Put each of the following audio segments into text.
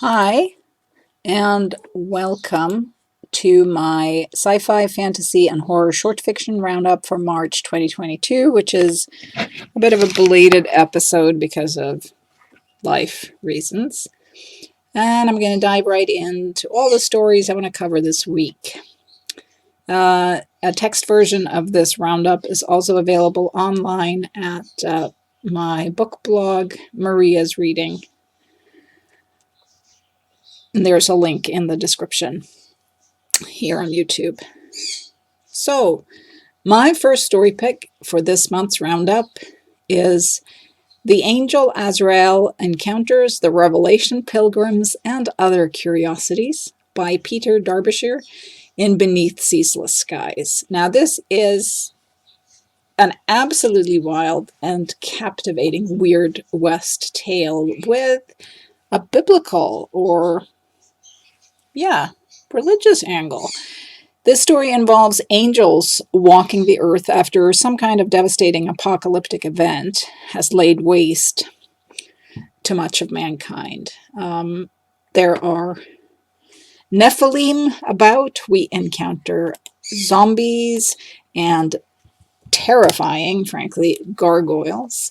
Hi, and welcome to my sci-fi, fantasy, and horror short fiction roundup for March 2022, which is a bit of a belated episode because of life reasons. And I'm going to dive right into all the stories I want to cover this week. A text version of this roundup is also available online at my book blog, Maria's Reading. And there's a link in the description here on YouTube. So, my first story pick for this month's roundup is The Angel Azrael Encounters the Revelation Pilgrims and Other Curiosities by Peter Derbyshire in Beneath Ceaseless Skies. Now, this is an absolutely wild and captivating Weird West tale with a biblical religious angle. This story involves angels walking the earth after some kind of devastating apocalyptic event has laid waste to much of mankind. There are Nephilim about. We encounter zombies and terrifying, frankly, gargoyles.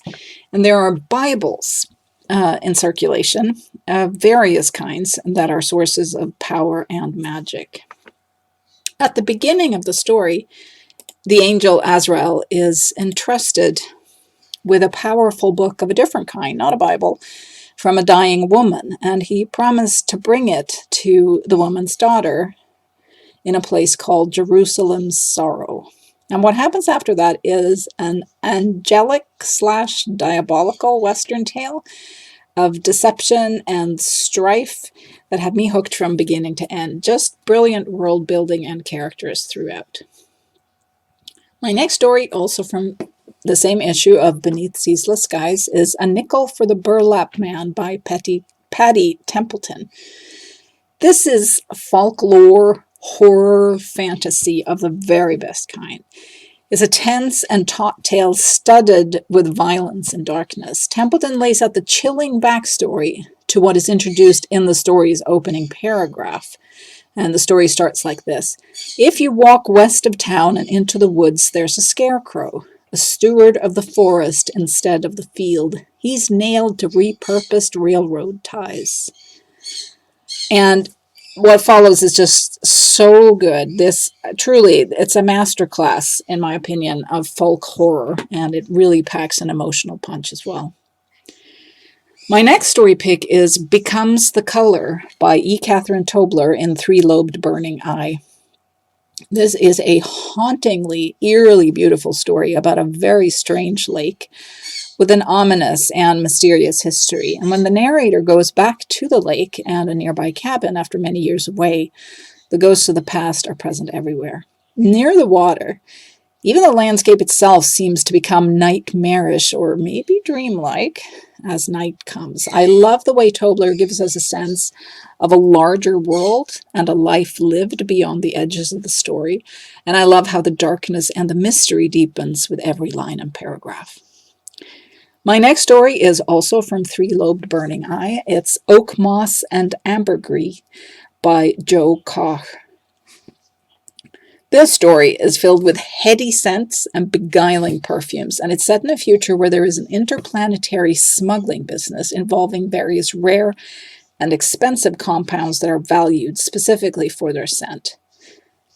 And there are Bibles in circulation of various kinds that are sources of power and magic. At the beginning of the story, the angel Azrael is entrusted with a powerful book of a different kind, not a Bible, from a dying woman, and he promised to bring it to the woman's daughter in a place called Jerusalem's Sorrow. And what happens after that is an angelic/diabolical Western tale of deception and strife that had me hooked from beginning to end. Just brilliant world building and characters throughout. My next story, also from the same issue of Beneath Ceaseless Skies, is A Nickel for the Burlap Man by Patty Templeton. This is folklore, horror, fantasy of the very best kind. It's a tense and taut tale studded with violence and darkness. Templeton lays out the chilling backstory to what is introduced in the story's opening paragraph. And the story starts like this. If you walk west of town and into the woods, there's a scarecrow, a steward of the forest instead of the field. He's nailed to repurposed railroad ties. And what follows is just so good. This truly, it's a masterclass, in my opinion, of folk horror, and it really packs an emotional punch as well. My next story pick is Becomes the Color by E. Catherine Tobler in Three-Lobed Burning Eye. This is a hauntingly, eerily beautiful story about a very strange lake with an ominous and mysterious history. And when the narrator goes back to the lake and a nearby cabin after many years away, the ghosts of the past are present everywhere. Near the water, even the landscape itself seems to become nightmarish or maybe dreamlike as night comes. I love the way Tobler gives us a sense of a larger world and a life lived beyond the edges of the story. And I love how the darkness and the mystery deepens with every line and paragraph. My next story is also from Three-Lobed Burning Eye. It's Oak Moss and Ambergris by Joe Koch. This story is filled with heady scents and beguiling perfumes, and it's set in a future where there is an interplanetary smuggling business involving various rare and expensive compounds that are valued specifically for their scent.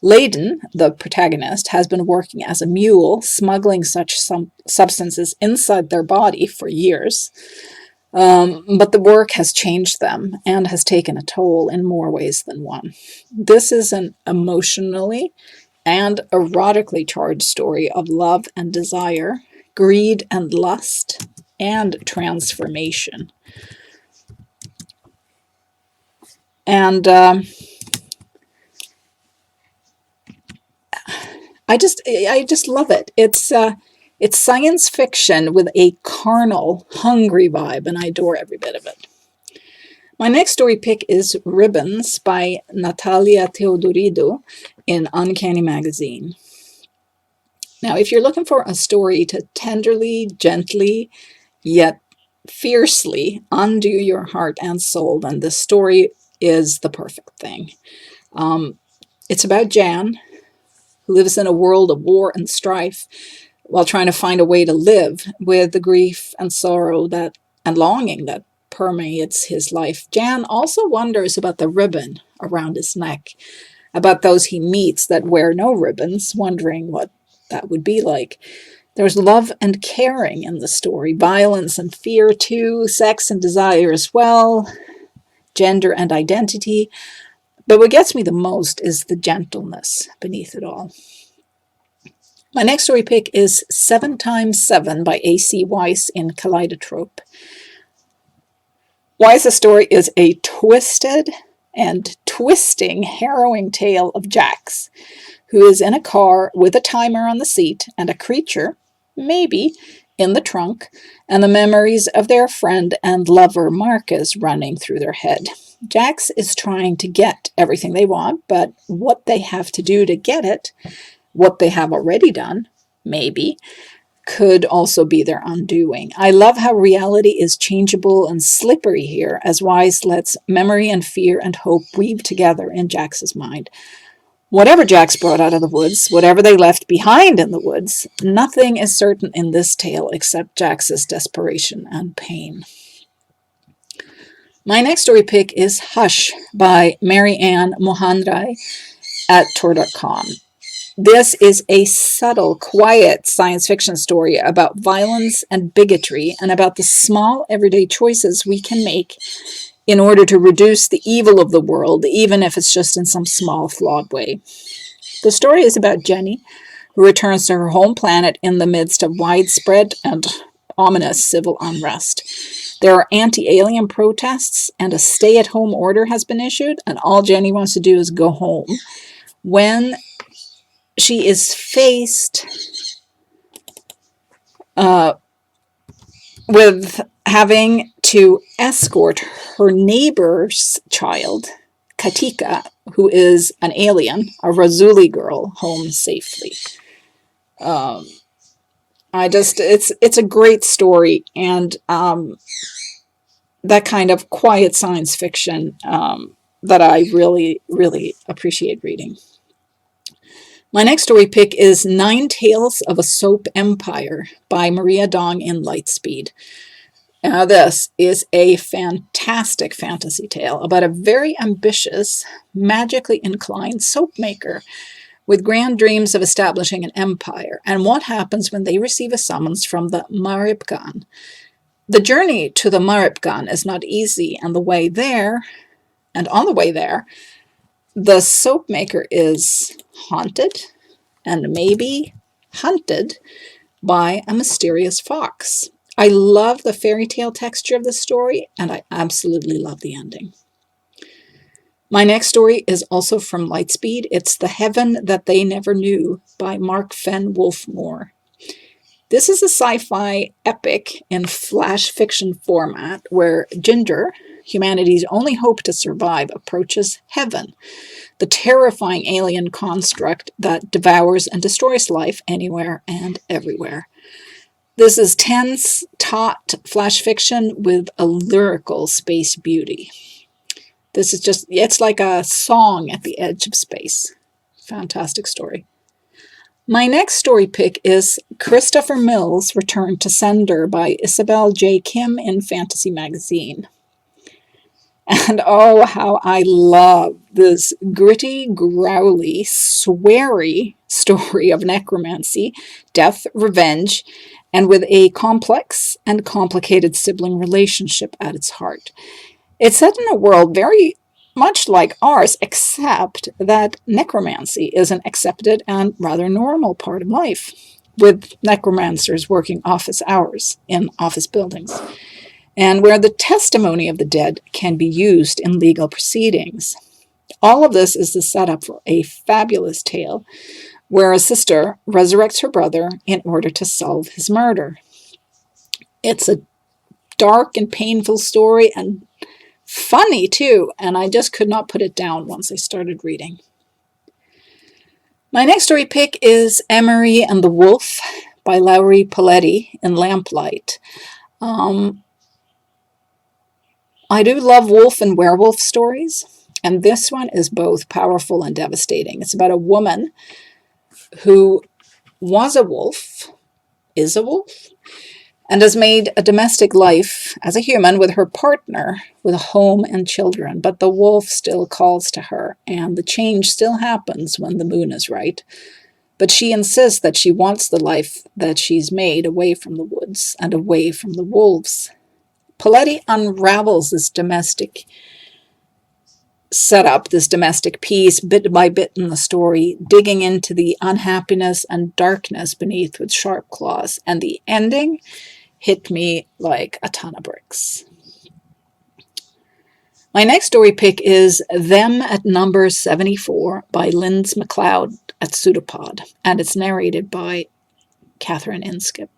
Layden, the protagonist, has been working as a mule, smuggling such substances inside their body for years. But the work has changed them and has taken a toll in more ways than one. This is an emotionally and erotically charged story of love and desire, greed and lust, and transformation. And I just love it. It's science fiction with a carnal, hungry vibe, and I adore every bit of it. My next story pick is Ribbons by Natalia Teodoridou in Uncanny Magazine. Now, if you're looking for a story to tenderly, gently, yet fiercely undo your heart and soul, then this story is the perfect thing. It's about Jan, who lives in a world of war and strife while trying to find a way to live with the grief and sorrow and longing that permeates his life. Jan also wonders about the ribbon around his neck, about those he meets that wear no ribbons, wondering what that would be like. There's love and caring in the story, violence and fear too, sex and desire as well, gender and identity. But what gets me the most is the gentleness beneath it all. My next story pick is 7x7 by A.C. Weiss in Kaleidotrope. Weiss's story is a twisted and twisting, harrowing tale of Jax, who is in a car with a timer on the seat and a creature, maybe, in the trunk, and the memories of their friend and lover Marcus running through their head. Jax is trying to get everything they want, but what they have to do to get it, what they have already done, maybe, could also be their undoing. I love how reality is changeable and slippery here, as Weiss lets memory and fear and hope weave together in Jax's mind. Whatever Jax brought out of the woods, whatever they left behind in the woods, nothing is certain in this tale except Jax's desperation and pain. My next story pick is Hush by Mary Ann Mohanrai at Tor.com. This is a subtle, quiet science fiction story about violence and bigotry and about the small, everyday choices we can make in order to reduce the evil of the world, even if it's just in some small, flawed way. The story is about Jenny, who returns to her home planet in the midst of widespread and ominous civil unrest. There are anti-alien protests, and a stay-at-home order has been issued, and all Jenny wants to do is go home. When she is faced with having to escort her neighbor's child, Katika, who is an alien, a Razuli girl, home safely. It's a great story, and that kind of quiet science fiction that I really, really appreciate reading. My next story pick is 9 Tales of a Soap Empire by Maria Dong in Lightspeed. Now, this is a fantastic fantasy tale about a very ambitious, magically inclined soap maker with grand dreams of establishing an empire, and what happens when they receive a summons from the Maribgan. The journey to the Maribgan is not easy, and on the way there, the soap maker is haunted and maybe hunted by a mysterious fox. I love the fairy tale texture of the story, and I absolutely love the ending. My next story is also from Lightspeed. It's The Heaven That They Never Knew by Mark Fenn Wolfmore. This is a sci-fi epic in flash fiction format where Ginger, humanity's only hope to survive, approaches heaven, the terrifying alien construct that devours and destroys life anywhere and everywhere. This is tense, taut flash fiction with a lyrical space beauty. It's like a song at the edge of space. Fantastic story. My next story pick is Christopher Mills' Return to Sender by Isabel J. Kim in Fantasy Magazine. And oh, how I love this gritty, growly, sweary story of necromancy, death, revenge, and with a complex and complicated sibling relationship at its heart. It's set in a world very much like ours, except that necromancy is an accepted and rather normal part of life, with necromancers working office hours in office buildings, and where the testimony of the dead can be used in legal proceedings. All of this is the setup for a fabulous tale where a sister resurrects her brother in order to solve his murder. It's a dark and painful story, and funny too, and I just could not put it down once I started reading. My next story pick is Emery and the Wolf by Lauri Paletti in Lamplight. I do love wolf and werewolf stories, and this one is both powerful and devastating. It's about a woman who was a wolf, is a wolf, and has made a domestic life as a human with her partner, with a home and children. But the wolf still calls to her, and the change still happens when the moon is right. But she insists that she wants the life that she's made away from the woods and away from the wolves. Paletti unravels this domestic setup, this domestic piece, bit by bit in the story, digging into the unhappiness and darkness beneath with sharp claws. And the ending hit me like a ton of bricks. My next story pick is Them at Number 74 by Linz McLeod at Pseudopod, and it's narrated by Catherine Inskip.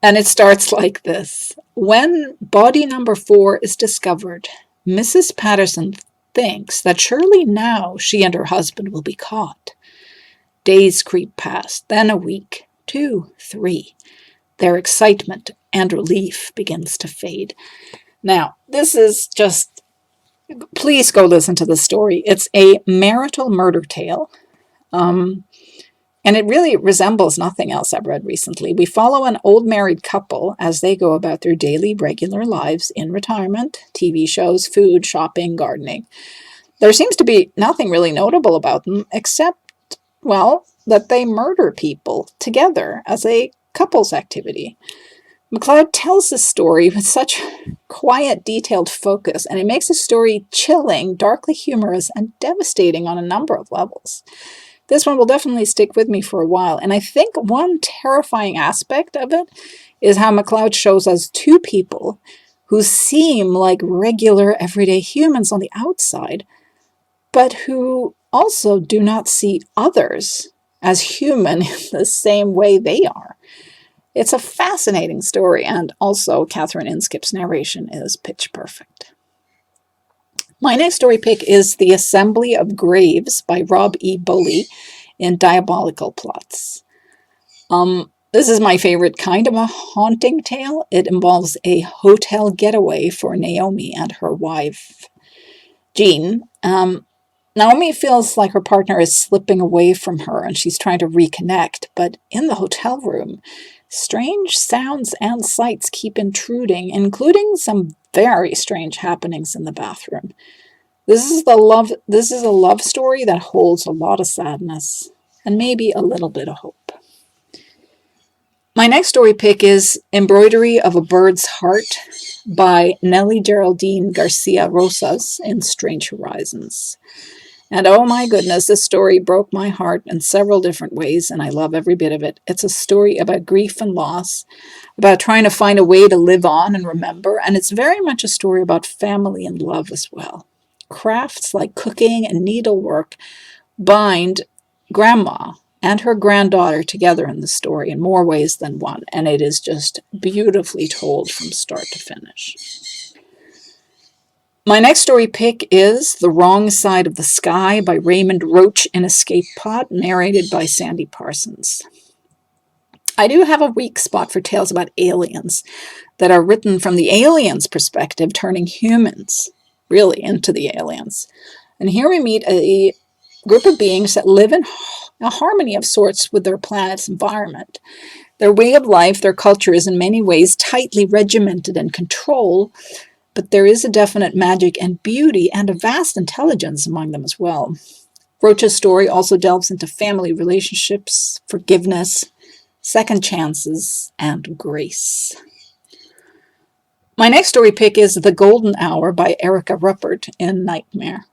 And it starts like this. When body number 4 is discovered, Mrs. Patterson thinks that surely now she and her husband will be caught. Days creep past, then a week, 2, 3. Their excitement and relief begins to fade. Now, this is just, please go listen to the story. It's a marital murder tale. And it really resembles nothing else I've read recently. We follow an old married couple as they go about their daily, regular lives in retirement, TV shows, food, shopping, gardening. There seems to be nothing really notable about them except, well, that they murder people together as a couples activity. McLeod tells the story with such quiet, detailed focus, and it makes the story chilling, darkly humorous, and devastating on a number of levels. This one will definitely stick with me for a while, and I think one terrifying aspect of it is how McLeod shows us two people who seem like regular, everyday humans on the outside, but who also do not see others as human in the same way they are. It's a fascinating story, and also Catherine Inskip's narration is pitch perfect. My next story pick is The Assembly of Graves by Rob E. Bully in Diabolical Plots. This is my favorite kind of a haunting tale. It involves a hotel getaway for Naomi and her wife, Jean. Naomi feels like her partner is slipping away from her and she's trying to reconnect, but in the hotel room, strange sounds and sights keep intruding, including some very strange happenings in the bathroom. This is a love story that holds a lot of sadness and maybe a little bit of hope. My next story pick is Embroidery of a Bird's Heart by Nellie Geraldine Garcia Rosas in Strange Horizons. And oh my goodness, this story broke my heart in several different ways, and I love every bit of it. It's a story about grief and loss, about trying to find a way to live on and remember, and it's very much a story about family and love as well. Crafts like cooking and needlework bind Grandma and her granddaughter together in the story in more ways than one, and it is just beautifully told from start to finish. My next story pick is The Wrong Side of the Sky by Raymond Roach in Escape Pod, narrated by Sandy Parsons. I do have a weak spot for tales about aliens that are written from the aliens' perspective, turning humans really into the aliens. And here we meet a group of beings that live in a harmony of sorts with their planet's environment. Their way of life, their culture is in many ways tightly regimented and controlled, but there is a definite magic and beauty and a vast intelligence among them as well. Roach's story also delves into family relationships, forgiveness, second chances, and grace. My next story pick is The Golden Hour by Erica Ruppert in Nightmare.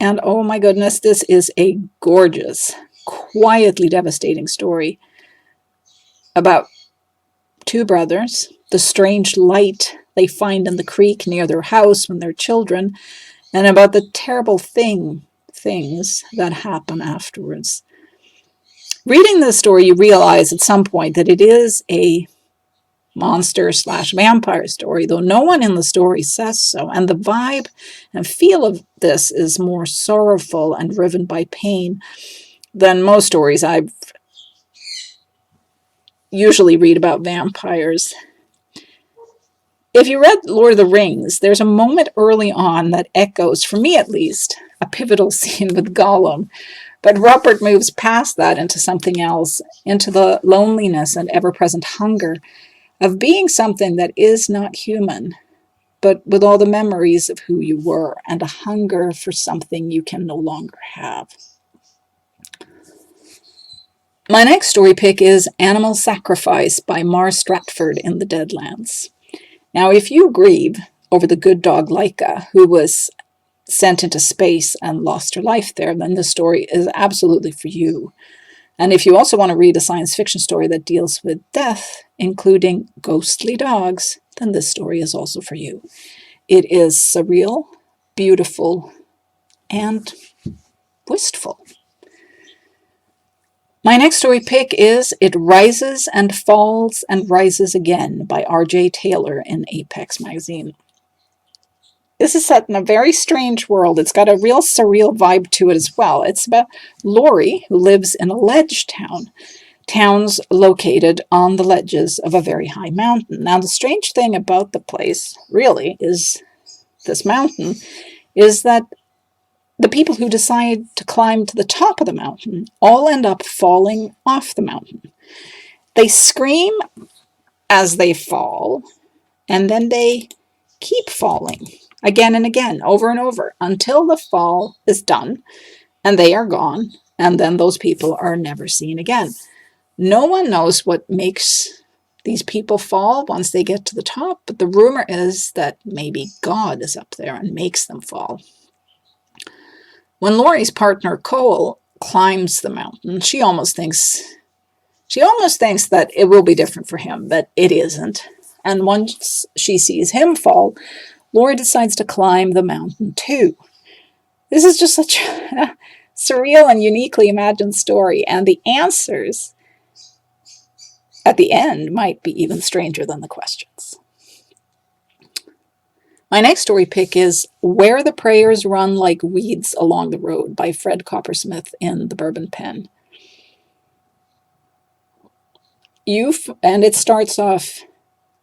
And oh my goodness, this is a gorgeous, quietly devastating story about two brothers, the strange light they find in the creek near their house when they're children, and about the terrible things that happen afterwards. Reading this story, you realize at some point that it is a monster/vampire story, though no one in the story says so, and the vibe and feel of this is more sorrowful and driven by pain than most stories I usually read about vampires. If you read Lord of the Rings, there's a moment early on that echoes, for me at least, a pivotal scene with Gollum. But Robert moves past that into something else, into the loneliness and ever-present hunger of being something that is not human, but with all the memories of who you were and a hunger for something you can no longer have. My next story pick is Animal Sacrifice by Mar Stratford in the Deadlands. Now, if you grieve over the good dog Laika, who was sent into space and lost her life there, then this story is absolutely for you. And if you also want to read a science fiction story that deals with death, including ghostly dogs, then this story is also for you. It is surreal, beautiful, and wistful. My next story pick is It Rises and Falls and Rises Again by R.J. Taylor in Apex magazine. This is set in a very strange world. It's got a real surreal vibe to it as well. It's about Lori, who lives in a ledge town. Towns located on the ledges of a very high mountain. Now, the strange thing about the place, really, is this mountain, is that the people who decide to climb to the top of the mountain all end up falling off the mountain. They scream as they fall, and then they keep falling again and again, over and over, until the fall is done and they are gone, and then those people are never seen again. No one knows what makes these people fall once they get to the top, but the rumor is that maybe God is up there and makes them fall. When Laurie's partner Cole climbs the mountain, she almost thinks that it will be different for him, but it isn't. And once she sees him fall, Laurie decides to climb the mountain too. This is just such a surreal and uniquely imagined story, and the answers at the end might be even stranger than the questions. My next story pick is Where the Prayers Run Like Weeds Along the Road by Fred Coppersmith in the Bourbon Pen. And it starts off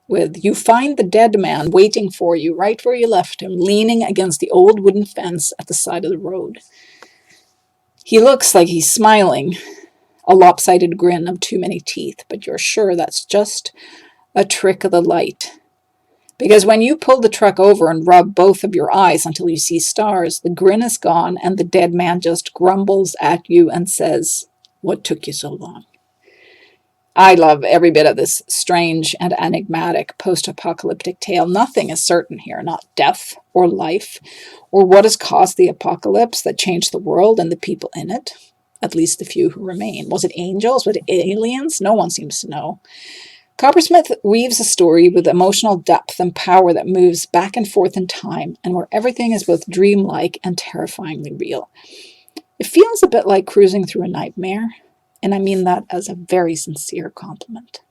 with, you find the dead man waiting for you right where you left him, leaning against the old wooden fence at the side of the road. He looks like he's smiling, a lopsided grin of too many teeth, but you're sure that's just a trick of the light. Because when you pull the truck over and rub both of your eyes until you see stars, the grin is gone and the dead man just grumbles at you and says, "What took you so long?" I love every bit of this strange and enigmatic post-apocalyptic tale. Nothing is certain here, not death or life, or what has caused the apocalypse that changed the world and the people in it, at least the few who remain. Was it angels? Was it aliens? No one seems to know. Coppersmith weaves a story with emotional depth and power that moves back and forth in time, and where everything is both dreamlike and terrifyingly real. It feels a bit like cruising through a nightmare, and I mean that as a very sincere compliment.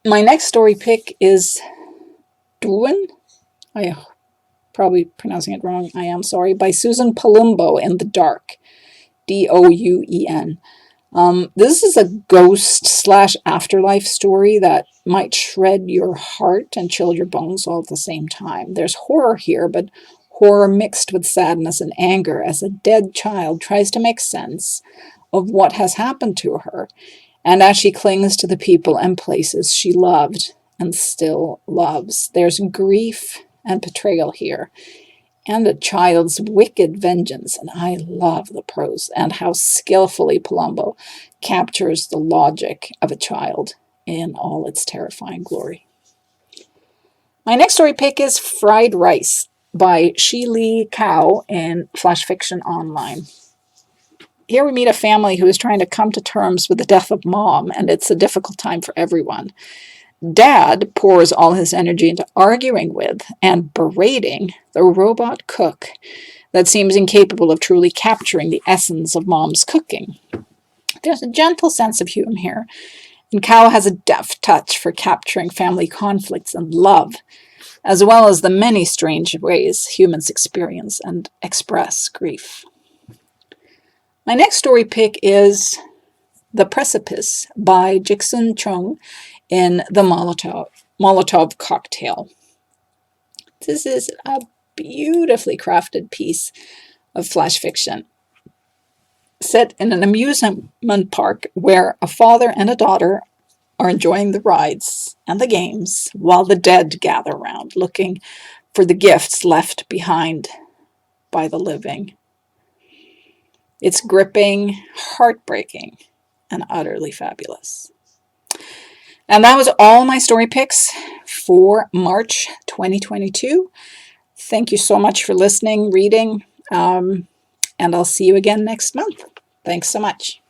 My next story pick is Douin. I probably pronouncing it wrong. I am sorry. By Susan Palumbo in the Dark. Douen. This is a ghost/afterlife story that might shred your heart and chill your bones all at the same time. There's horror here, but horror mixed with sadness and anger as a dead child tries to make sense of what has happened to her, and as she clings to the people and places she loved and still loves. There's grief and betrayal here, and a child's wicked vengeance, and I love the prose and how skillfully Palumbo captures the logic of a child in all its terrifying glory. My next story pick is Fried Rice by Shi Li Kao in Flash Fiction Online. Here we meet a family who is trying to come to terms with the death of mom, and it's a difficult time for everyone. Dad pours all his energy into arguing with and berating the robot cook that seems incapable of truly capturing the essence of mom's cooking. There's a gentle sense of humor here, and Kao has a deft touch for capturing family conflicts and love, as well as the many strange ways humans experience and express grief. My next story pick is The Precipice by Jixun Chung in the Molotov Cocktail. This is a beautifully crafted piece of flash fiction set in an amusement park where a father and a daughter are enjoying the rides and the games while the dead gather round looking for the gifts left behind by the living. It's gripping, heartbreaking, and utterly fabulous. And that was all my story picks for March 2022. Thank you so much for listening, reading, and I'll see you again next month. Thanks so much.